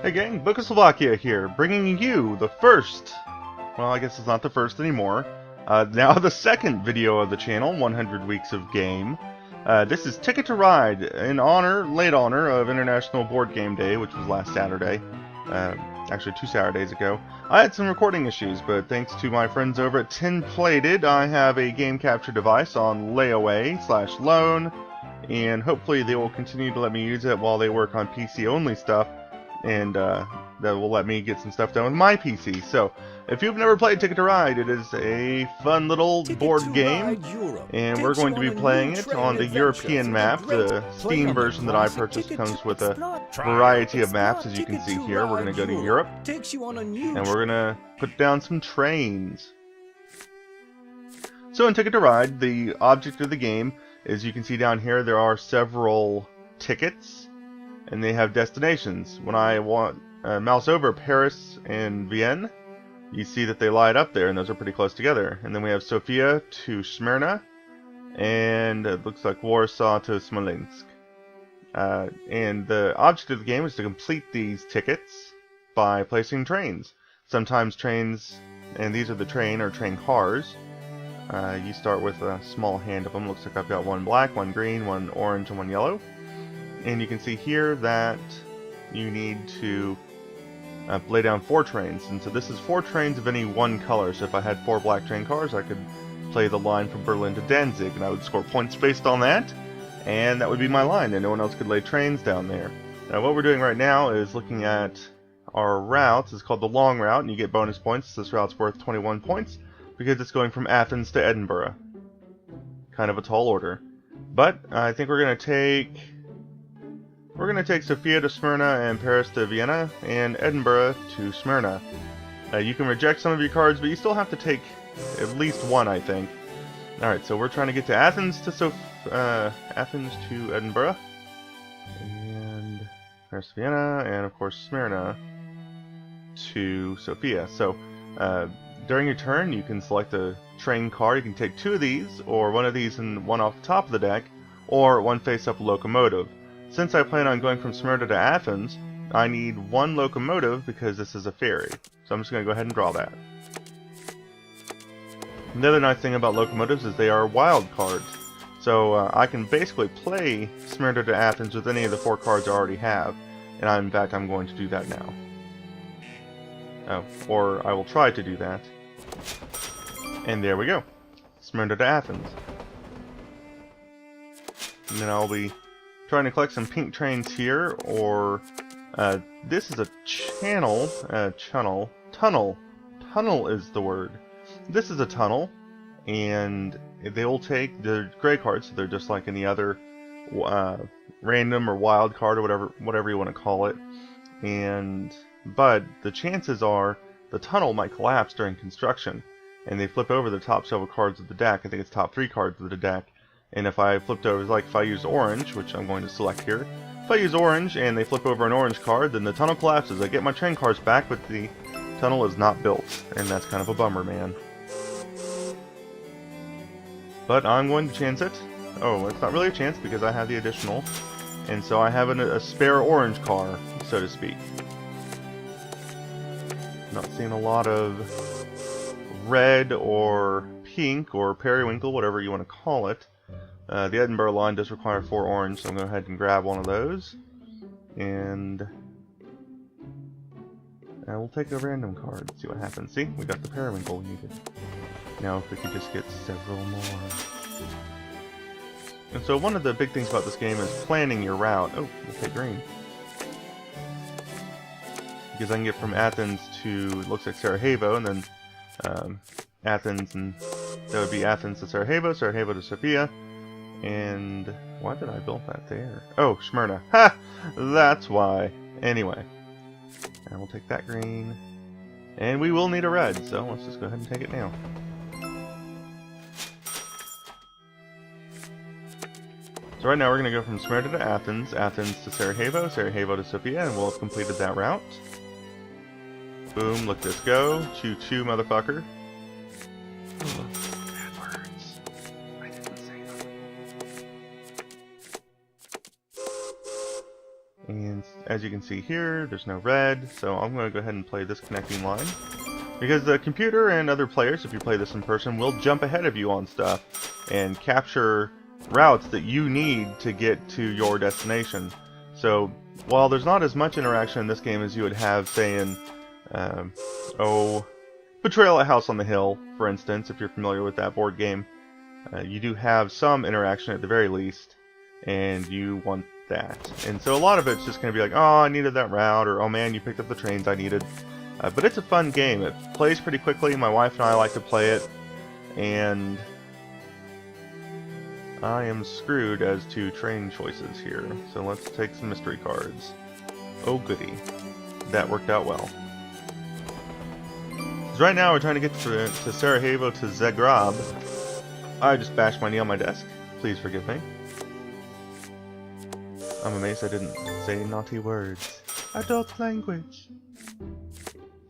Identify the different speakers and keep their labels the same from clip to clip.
Speaker 1: Hey gang, Book of Slovakia here, bringing you the first, well I guess it's not the first anymore, now the second video of the channel, 100 Weeks of Game. This is Ticket to Ride, in late honor of International Board Game Day, which was last Saturday, actually 2 Saturdays ago. I had some recording issues, but thanks to my friends over at Tin Plated, I have a game capture device on layaway/loan, and hopefully they will continue to let me use it while they work on PC only stuff. And that will let me get some stuff done with my PC. So, if you've never played Ticket to Ride, it is a fun little board game, and we're going to be playing it on the European map. The Steam version that I purchased comes with a variety of maps, as you can see here. We're going to go to Europe, and we're going to put down some trains. So in Ticket to Ride, the object of the game, as you can see down here, there are several tickets, and they have destinations. When I mouse over Paris and Vienna, you see that they light up there, and those are pretty close together. And then we have Sofia to Smyrna, and it looks like Warsaw to Smolensk. And the object of the game is to complete these tickets by placing trains. Sometimes trains, and these are the train cars. You start with a small hand of them. Looks like I've got one black, one green, one orange, and one yellow. And you can see here that you need to lay down 4 trains. And so this is 4 trains of any one color. So if I had 4 black train cars, I could play the line from Berlin to Danzig, and I would score points based on that. And that would be my line, and no one else could lay trains down there. Now what we're doing right now is looking at our routes. It's called the long route, and you get bonus points. This route's worth 21 points because it's going from Athens to Edinburgh. Kind of a tall order. But I think we're going to take Sofia to Smyrna and Paris to Vienna and Edinburgh to Smyrna. You can reject some of your cards, but you still have to take at least one, I think. Alright, so we're trying to get to Athens to Edinburgh, and Paris to Vienna, and of course Smyrna to Sofia. So during your turn, you can select a train car. You can take 2 of these, or one of these and one off the top of the deck, or one face-up locomotive. Since I plan on going from Smyrna to Athens, I need 1 locomotive because this is a ferry. So I'm just going to go ahead and draw that. And the other nice thing about locomotives is they are wild cards. So I can basically play Smyrna to Athens with any of the 4 cards I already have. And in fact, I'm going to do that now. Oh, or I will try to do that. And there we go. Smyrna to Athens. And then I'll be trying to collect some pink trains here, or this is a tunnel. Tunnel is the word. This is a tunnel, and they will take the gray cards, so they're just like any other random or wild card or whatever you want to call it. But the chances are the tunnel might collapse during construction, and they flip over the top several cards of the deck. I think it's top 3 cards of the deck. And if I flipped over, like if I use orange, which I'm going to select here, if I use orange and they flip over an orange card, then the tunnel collapses. I get my train cars back, but the tunnel is not built, and that's kind of a bummer, man. But I'm going to chance it. Oh, it's not really a chance because I have the additional, and so I have a spare orange car, so to speak. Not seeing a lot of red or pink or periwinkle, whatever you want to call it. The Edinburgh line does require 4 orange, so I'm going to go ahead and grab one of those. And I will take a random card, see what happens. See, we got the periwinkle we needed. Now if we could just get several more. And so one of the big things about this game is planning your route. Oh, we'll take green. Because I can get from Athens to, it looks like Sarajevo, and then Athens, and that would be Athens to Sarajevo, Sarajevo to Sofia. And why did I build that there? Oh, Smyrna. Ha! That's why. Anyway, I will take that green. And we will need a red, so let's just go ahead and take it now. So right now we're going to go from Smyrna to Athens, Athens to Sarajevo, Sarajevo to Sofia, and we'll have completed that route. Boom, look this go. Choo-choo, motherfucker. Bad words. I didn't say them. And as you can see here, there's no red, so I'm going to go ahead and play this connecting line. Because the computer and other players, if you play this in person, will jump ahead of you on stuff and capture routes that you need to get to your destination. So while there's not as much interaction in this game as you would have, say, in Betrayal at House on the Hill, for instance, if you're familiar with that board game, you do have some interaction at the very least, and you want that. And so a lot of it's just going to be like, oh, I needed that route, or oh man, you picked up the trains I needed. But it's a fun game. It plays pretty quickly. My wife and I like to play it, and I am screwed as to train choices here. So let's take some mystery cards. Oh goody. That worked out well. Right now we're trying to get to Sarajevo to Zagreb. I just bashed my knee on my desk. Please forgive me. I'm amazed I didn't say naughty words. Adult language.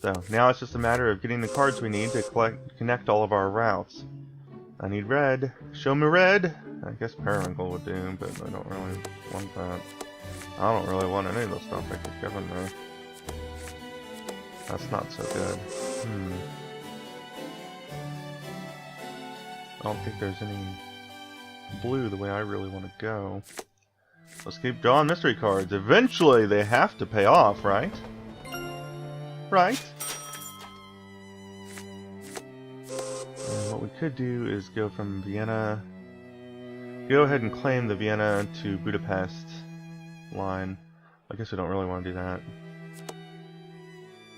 Speaker 1: So now it's just a matter of getting the cards we need to connect all of our routes. I need red. Show me red! I guess Periwinkle would do, but I don't really want that. I don't really want any of the stuff I could given me. That's not so good. I don't think there's any blue the way I really want to go. Let's keep drawing mystery cards. Eventually they have to pay off, right? Right? And what we could do is go from Vienna... Go ahead and claim the Vienna to Budapest line. I guess we don't really want to do that.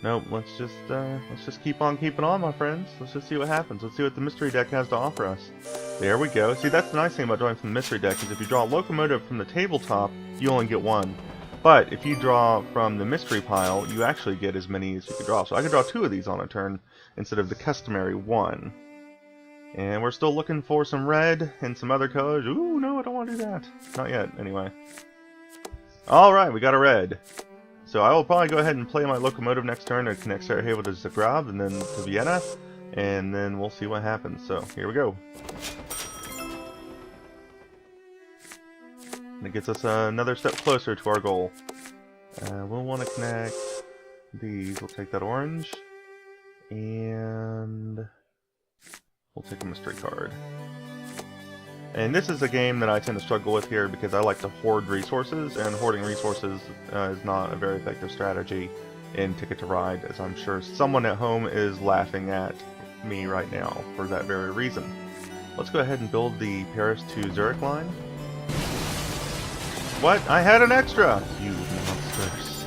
Speaker 1: Nope, let's just keep on keeping on, my friends. Let's just see what happens. Let's see what the mystery deck has to offer us. There we go. See, that's the nice thing about drawing from the mystery deck, is if you draw a locomotive from the tabletop, you only get one. But if you draw from the mystery pile, you actually get as many as you could draw. So I could draw 2 of these on a turn instead of the customary 1. And we're still looking for some red and some other colors. Ooh, no, I don't want to do that. Not yet, anyway. Alright, we got a red. So I will probably go ahead and play my locomotive next turn to connect Sarajevo to Zagreb and then to Vienna, and then we'll see what happens. So here we go. And it gets us another step closer to our goal. We'll want to connect these. We'll take that orange, and we'll take a mystery card. And this is a game that I tend to struggle with here because I like to hoard resources, and hoarding resources is not a very effective strategy in Ticket to Ride, as I'm sure someone at home is laughing at me right now for that very reason. Let's go ahead and build the Paris to Zurich line. What? I had an extra! You monsters.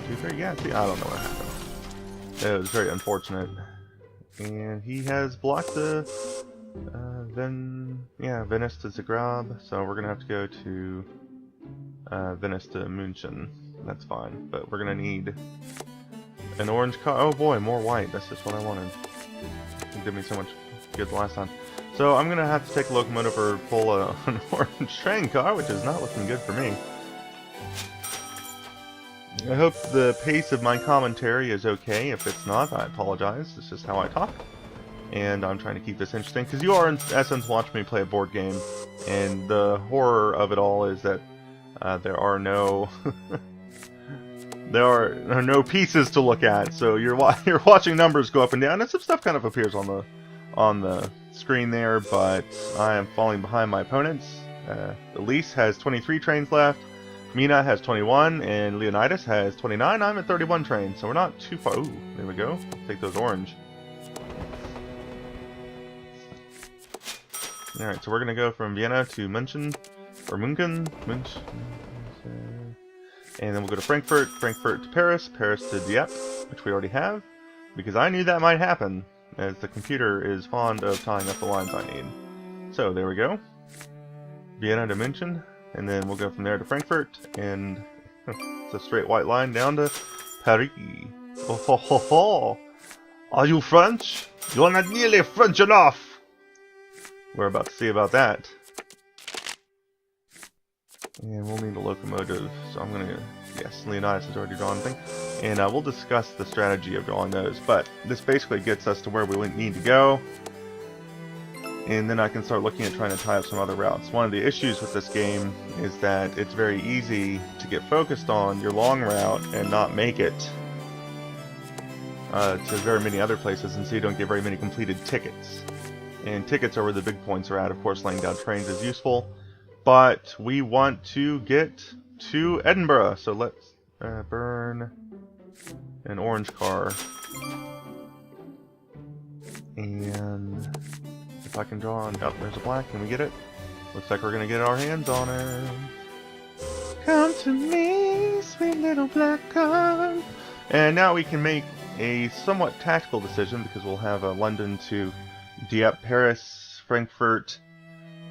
Speaker 1: 1, 2, 3, yeah, see, I don't know what happened. It was very unfortunate. And he has blocked the... Venice to Zagreb, so we're gonna have to go to Venice to München. That's fine, but we're gonna need an orange car. Oh boy, more white. That's just what I wanted. It did me so much good the last time. So I'm gonna have to take a locomotive or pull an orange train car, which is not looking good for me. I hope the pace of my commentary is okay. If it's not, I apologize. It's just how I talk. And I'm trying to keep this interesting, because you are in essence watching me play a board game, and the horror of it all is that there are no there are no pieces to look at. So you're watching numbers go up and down, and some stuff kind of appears on the screen there. But I am falling behind my opponents. Elise has 23 trains left, Mina has 21, and Leonidas has 29. I'm at 31 trains, so we're not too far. Ooh, there we go. I'll take those orange. Alright, so we're going to go from Vienna to München, or München, and then we'll go to Frankfurt, Frankfurt to Paris, Paris to Dieppe, which we already have, because I knew that might happen, as the computer is fond of tying up the lines I need. So, there we go. Vienna to München, and then we'll go from there to Frankfurt, and it's a straight white line down to Paris. Oh ho ho ho! Are you French? You're not nearly French enough! We're about to see about that. And we'll need a locomotive, so I'm gonna... Yes, Leonidas has already drawn a thing. And we'll discuss the strategy of drawing those, but this basically gets us to where we need to go. and then I can start looking at trying to tie up some other routes. One of the issues with this game is that it's very easy to get focused on your long route and not make it to very many other places, and so you don't get very many completed tickets. And tickets are where the big points are at. Of course, laying down trains is useful, but we want to get to Edinburgh, so let's burn an orange car. And if I can draw on... Oh, there's a black. Can we get it? Looks like we're going to get our hands on it. Come to me, sweet little black car. And now we can make a somewhat tactical decision, because we'll have London to Dieppe, Paris, Frankfurt.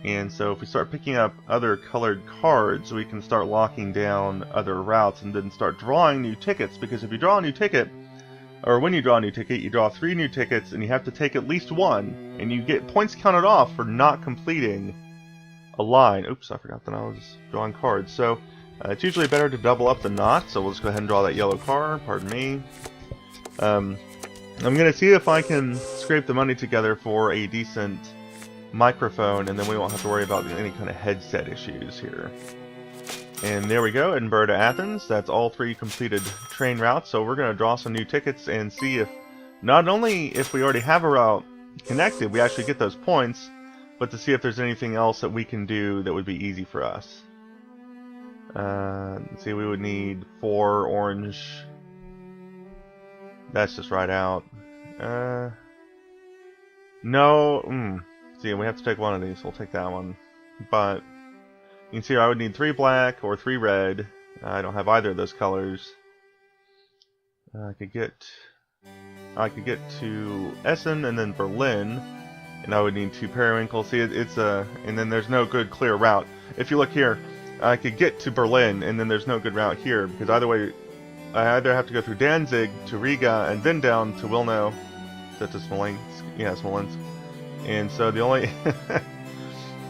Speaker 1: And so if we start picking up other colored cards, we can start locking down other routes and then start drawing new tickets. Because if you draw a new ticket, or when you draw a new ticket, you draw 3 new tickets and you have to take at least 1, and you get points counted off for not completing a line. Oops, I forgot that I was drawing cards. So it's usually better to double up than not, so we'll just go ahead and draw that yellow card, pardon me. I'm going to see if I can scrape the money together for a decent microphone, and then we won't have to worry about any kind of headset issues here. And there we go, Edinburgh to Athens. That's all 3 completed train routes, so we're going to draw some new tickets and see if, not only if we already have a route connected, we actually get those points, but to see if there's anything else that we can do that would be easy for us. Let's see, we would need 4 orange. That's just right out. No. See, we have to take one of these. We'll take that one. But you can see here I would need 3 black or 3 red. I don't have either of those colors. I could get to Essen and then Berlin, and I would need 2 periwinkles. See, and then there's no good clear route. If you look here, I could get to Berlin, and then there's no good route here, because either way, I either have to go through Danzig to Riga and then down to Wilno, to Smolensk. Yeah, Smolensk. And so the only...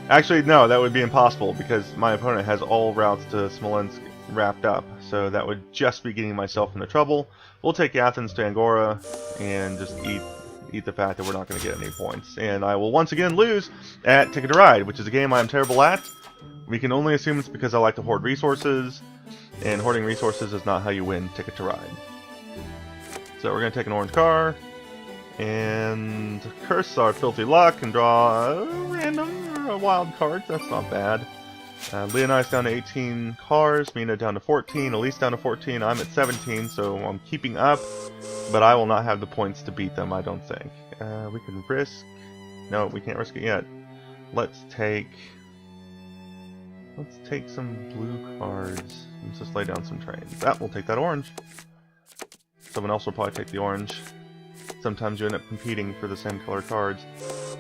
Speaker 1: Actually, no, that would be impossible, because my opponent has all routes to Smolensk wrapped up. So that would just be getting myself into trouble. We'll take Athens to Angora and just eat the fact that we're not going to get any points. And I will once again lose at Ticket to Ride, which is a game I'm terrible at. We can only assume it's because I like to hoard resources, and hoarding resources is not how you win Ticket to Ride. So we're going to take an orange car, and curse our filthy luck and draw a random or a wild card. That's not bad. Leonidas down to 18 cars, Mina down to 14, Elise down to 14, I'm at 17, so I'm keeping up, but I will not have the points to beat them, I don't think. We can risk... No, we can't risk it yet. Let's take some blue cards. Let's just lay down some trains. We'll take that orange. Someone else will probably take the orange. Sometimes you end up competing for the same color cards.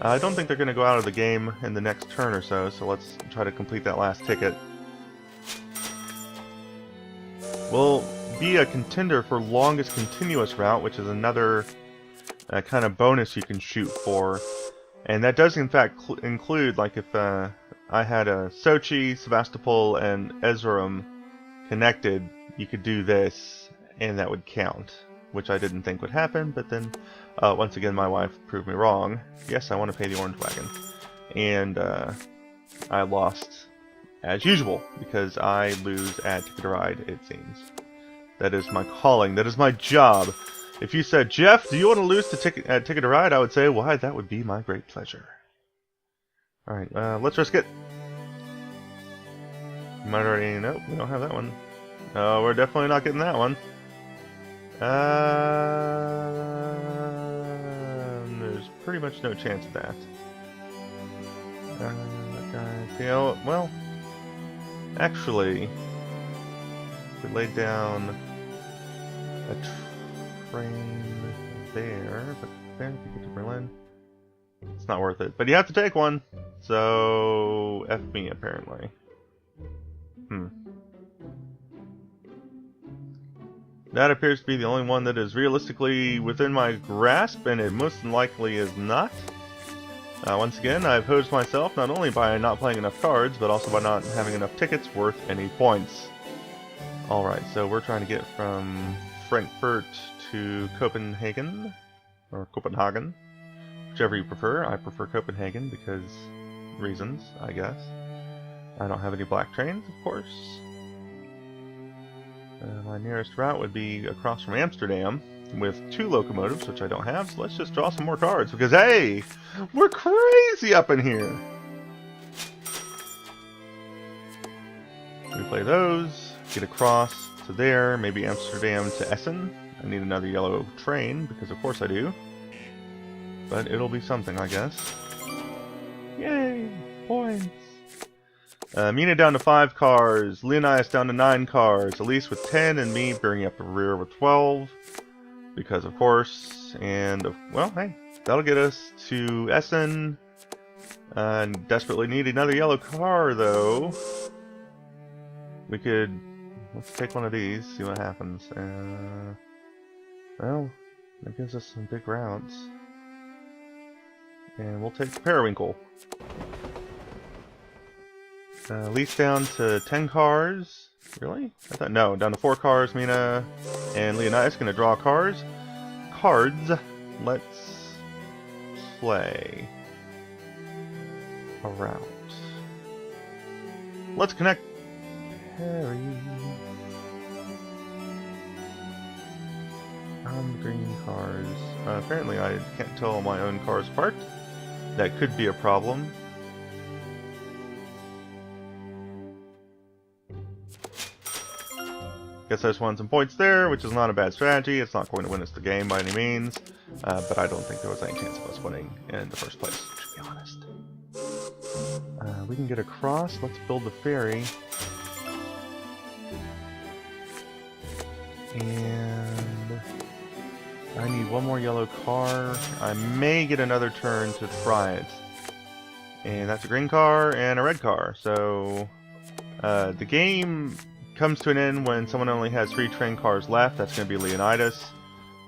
Speaker 1: I don't think they're going to go out of the game in the next turn or so, so let's try to complete that last ticket. We'll be a contender for longest continuous route, which is another kind of bonus you can shoot for. And that does in fact include, like if I had a Sochi, Sevastopol, and Erzurum connected, you could do this, and that would count. Which I didn't think would happen, but then once again my wife proved me wrong. Yes, I want to pay the orange wagon. And I lost as usual, because I lose at Ticket to Ride, it seems. That is my calling, that is my job. If you said, Jeff, do you want to lose at Ticket to Ride? I would say, why, that would be my great pleasure. Alright, let's risk it. You might already know, we don't have that one. No, we're definitely not getting that one. There's pretty much no chance of that. Well, actually, if we laid down a train there, but there, if you get to Berlin, it's not worth it. But you have to take one, so F me, apparently. That appears to be the only one that is realistically within my grasp, and it most likely is not. Once again, I've hosed myself not only by not playing enough cards, but also by not having enough tickets worth any points. Alright, so we're trying to get from Frankfurt to Copenhagen, or Copenhagen. whichever you prefer. I prefer Copenhagen because reasons, I guess. I don't have any black trains, of course. My nearest route would be across from Amsterdam with 2 locomotives, which I don't have, so let's just draw some more cards because, hey, we're crazy up in here! We play those, get across to there, maybe Amsterdam to Essen. I need another yellow train, because of course I do. But it'll be something, I guess. Yay! Points! Mina down to 5 cars, Leonidas down to 9 cars, Elise with 10, and me bringing up the rear with 12. Because of course, and well, hey, that'll get us to Essen. Desperately need another yellow car, though. We could, let's take one of these, see what happens. Well, that gives us some big routes. And we'll take the Periwinkle. Lease down to 10 cars. Really? I thought, no, down to 4 cars. Mina and Leonidas gonna draw cards. Let's play a route. Let's connect Harry on the green cars. Apparently I can't tell my own cars apart. That could be a problem. Guess I just won some points there, which is not a bad strategy. It's not going to win us the game by any means, but I don't think there was any chance of us winning in the first place, to be honest. We can get across. Let's build the ferry. And I need one more yellow car. I may get another turn to try it. And that's a green car and a red car. So the game comes to an end when someone only has 3 train cars left. That's going to be Leonidas.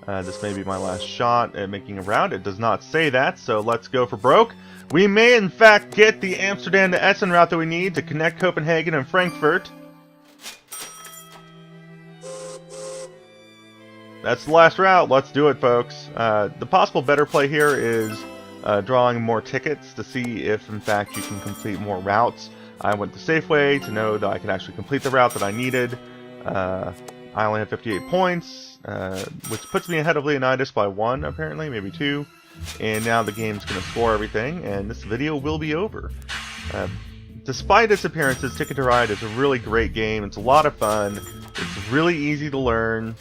Speaker 1: This may be my last shot at making a round. It does not say that, so let's go for broke. We may in fact get the Amsterdam to Essen route that we need to connect Copenhagen and Frankfurt. That's the last route. Let's do it, folks. The possible better play here is drawing more tickets to see if in fact you can complete more routes. I went the safe way to know that I could actually complete the route that I needed. I only have 58 points, which puts me ahead of Leonidas by 1, apparently, maybe 2. And now the game's going to score everything, and this video will be over. Despite its appearances, Ticket to Ride is a really great game. It's a lot of fun. It's really easy to learn.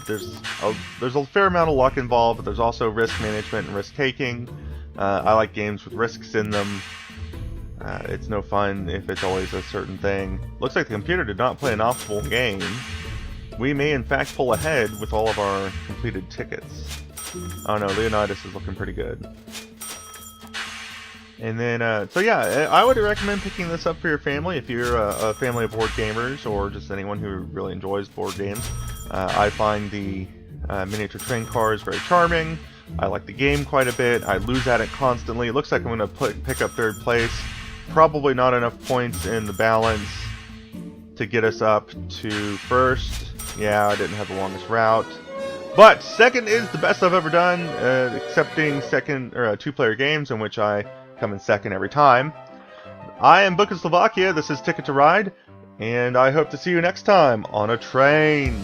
Speaker 1: There's a fair amount of luck involved, but there's also risk management and risk taking. I like games with risks in them. It's no fun if it's always a certain thing. Looks like the computer did not play an optimal game. We may in fact pull ahead with all of our completed tickets. Oh no, Leonidas is looking pretty good. And then, so yeah, I would recommend picking this up for your family if you're a family of board gamers or just anyone who really enjoys board games. I find the miniature train cars very charming. I like the game quite a bit. I lose at it constantly. It looks like I'm going to pick up 3rd place. Probably not enough points in the balance to get us up to 1st. Yeah, I didn't have the longest route. But 2nd is the best I've ever done, excepting 2nd or 2-player games in which I come in 2nd every time. I am Book of Slovakia. This is Ticket to Ride, and I hope to see you next time on a train.